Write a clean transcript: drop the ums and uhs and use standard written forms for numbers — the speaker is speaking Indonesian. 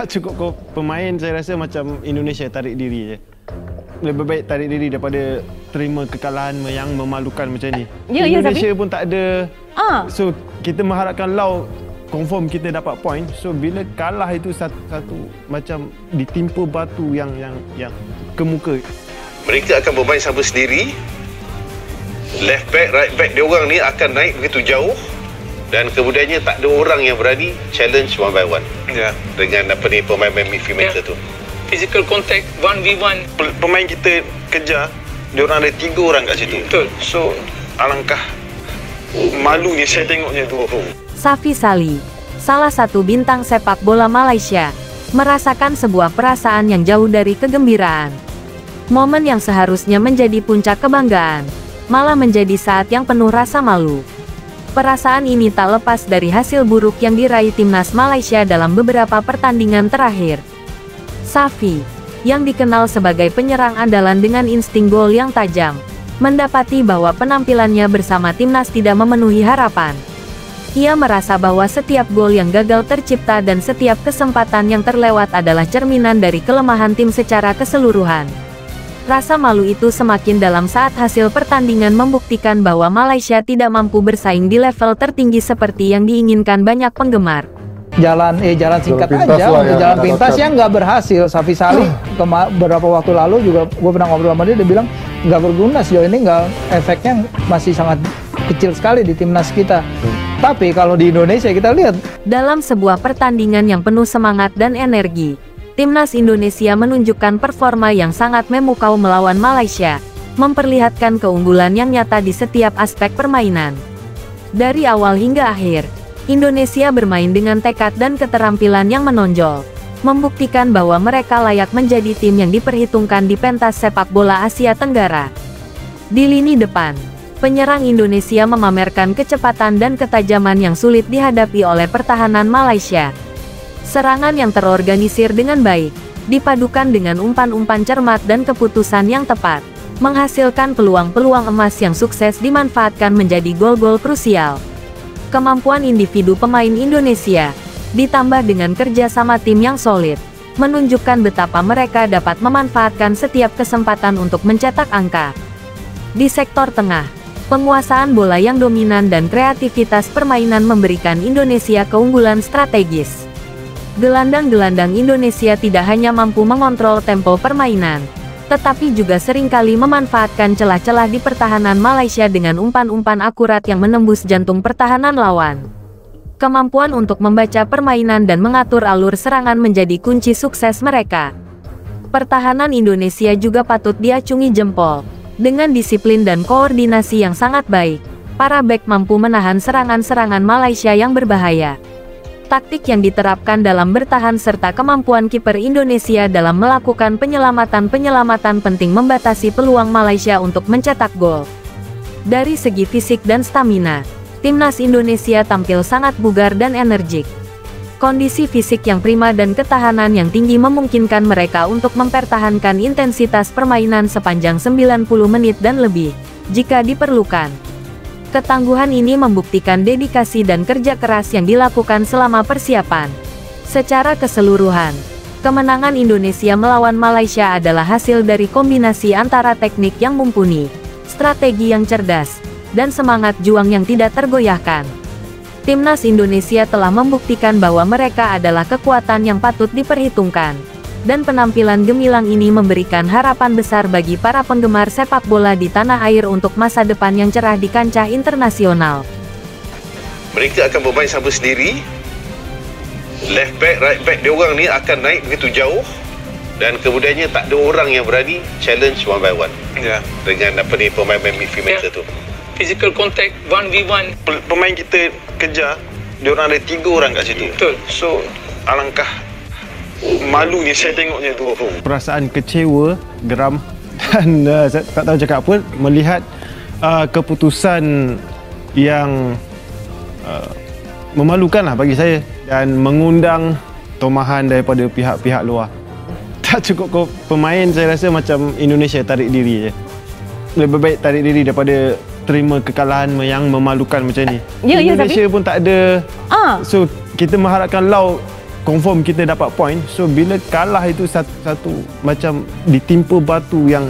Tak cukup pemain, saya rasa macam Indonesia tarik diri je. Lebih baik tarik diri daripada terima kekalahan yang memalukan macam ni. Indonesia pun tak ada. So kita mengharapkan Laos confirm kita dapat point. So bila kalah itu satu macam ditimpa batu yang ke muka. Mereka akan bermain sama sendiri. Left back, right back dia orang ni akan naik begitu jauh. Dan kemudiannya tak ada orang yang berani challenge one by one. Dengan pemain-pemain midfielder tu. Physical contact 1v1. Pemain kita kejar, dia orang ada 3 orang kat situ. Betul. So alangkah malunya saya tengoknya tu. Safi Salih, salah satu bintang sepak bola Malaysia, merasakan sebuah perasaan yang jauh dari kegembiraan. Momen yang seharusnya menjadi puncak kebanggaan, malah menjadi saat yang penuh rasa malu. Perasaan ini tak lepas dari hasil buruk yang diraih timnas Malaysia dalam beberapa pertandingan terakhir. Safi, yang dikenal sebagai penyerang andalan dengan insting gol yang tajam, mendapati bahwa penampilannya bersama timnas tidak memenuhi harapan. Ia merasa bahwa setiap gol yang gagal tercipta dan setiap kesempatan yang terlewat adalah cerminan dari kelemahan tim secara keseluruhan. Rasa malu itu semakin dalam saat hasil pertandingan membuktikan bahwa Malaysia tidak mampu bersaing di level tertinggi seperti yang diinginkan banyak penggemar. Jalan singkat aja, jalan pintas yang nggak berhasil. Safi Salih beberapa waktu lalu juga gue pernah ngobrol sama dia bilang nggak berguna sejauh ini, efeknya masih sangat kecil sekali di timnas kita. Tapi kalau di Indonesia kita lihat dalam sebuah pertandingan yang penuh semangat dan energi, timnas Indonesia menunjukkan performa yang sangat memukau melawan Malaysia, memperlihatkan keunggulan yang nyata di setiap aspek permainan. Dari awal hingga akhir, Indonesia bermain dengan tekad dan keterampilan yang menonjol, membuktikan bahwa mereka layak menjadi tim yang diperhitungkan di pentas sepak bola Asia Tenggara. Di lini depan, penyerang Indonesia memamerkan kecepatan dan ketajaman yang sulit dihadapi oleh pertahanan Malaysia. Serangan yang terorganisir dengan baik, dipadukan dengan umpan-umpan cermat dan keputusan yang tepat, menghasilkan peluang-peluang emas yang sukses dimanfaatkan menjadi gol-gol krusial. Kemampuan individu pemain Indonesia, ditambah dengan kerja sama tim yang solid, menunjukkan betapa mereka dapat memanfaatkan setiap kesempatan untuk mencetak angka. Di sektor tengah, penguasaan bola yang dominan dan kreativitas permainan memberikan Indonesia keunggulan strategis. Gelandang-gelandang Indonesia tidak hanya mampu mengontrol tempo permainan, tetapi juga seringkali memanfaatkan celah-celah di pertahanan Malaysia dengan umpan-umpan akurat yang menembus jantung pertahanan lawan. Kemampuan untuk membaca permainan dan mengatur alur serangan menjadi kunci sukses mereka. Pertahanan Indonesia juga patut diacungi jempol. Dengan disiplin dan koordinasi yang sangat baik, para bek mampu menahan serangan-serangan Malaysia yang berbahaya. Taktik yang diterapkan dalam bertahan serta kemampuan kiper Indonesia dalam melakukan penyelamatan-penyelamatan penting membatasi peluang Malaysia untuk mencetak gol. Dari segi fisik dan stamina, timnas Indonesia tampil sangat bugar dan energik. Kondisi fisik yang prima dan ketahanan yang tinggi memungkinkan mereka untuk mempertahankan intensitas permainan sepanjang 90 menit dan lebih, jika diperlukan. Ketangguhan ini membuktikan dedikasi dan kerja keras yang dilakukan selama persiapan. Secara keseluruhan, kemenangan Indonesia melawan Malaysia adalah hasil dari kombinasi antara teknik yang mumpuni, strategi yang cerdas, dan semangat juang yang tidak tergoyahkan. Timnas Indonesia telah membuktikan bahwa mereka adalah kekuatan yang patut diperhitungkan, dan penampilan gemilang ini memberikan harapan besar bagi para penggemar sepak bola di tanah air untuk masa depan yang cerah di kancah internasional. Mereka akan bermain sama sendiri. Left back, right back dia orang ni akan naik begitu jauh. Dan kemudiannya tak ada orang yang berani challenge one by one. Dengan pemain-pemain midfielder tu. Physical contact 1v1. Pemain kita kejar, dia orang ada 3 orang kat situ. Betul. So alangkah malunya saya tengoknya tu. Perasaan kecewa, geram dan saya tak tahu cakap apa melihat keputusan yang memalukan lah bagi saya dan mengundang tomahan daripada pihak-pihak luar. Tak cukup pemain, saya rasa macam Indonesia tarik diri je. Lebih baik tarik diri daripada terima kekalahan yang memalukan macam ni. Indonesia pun tak ada. So kita mengharapkan Laos confirm kita dapat point. So bila kalah itu satu macam ditimpa batu yang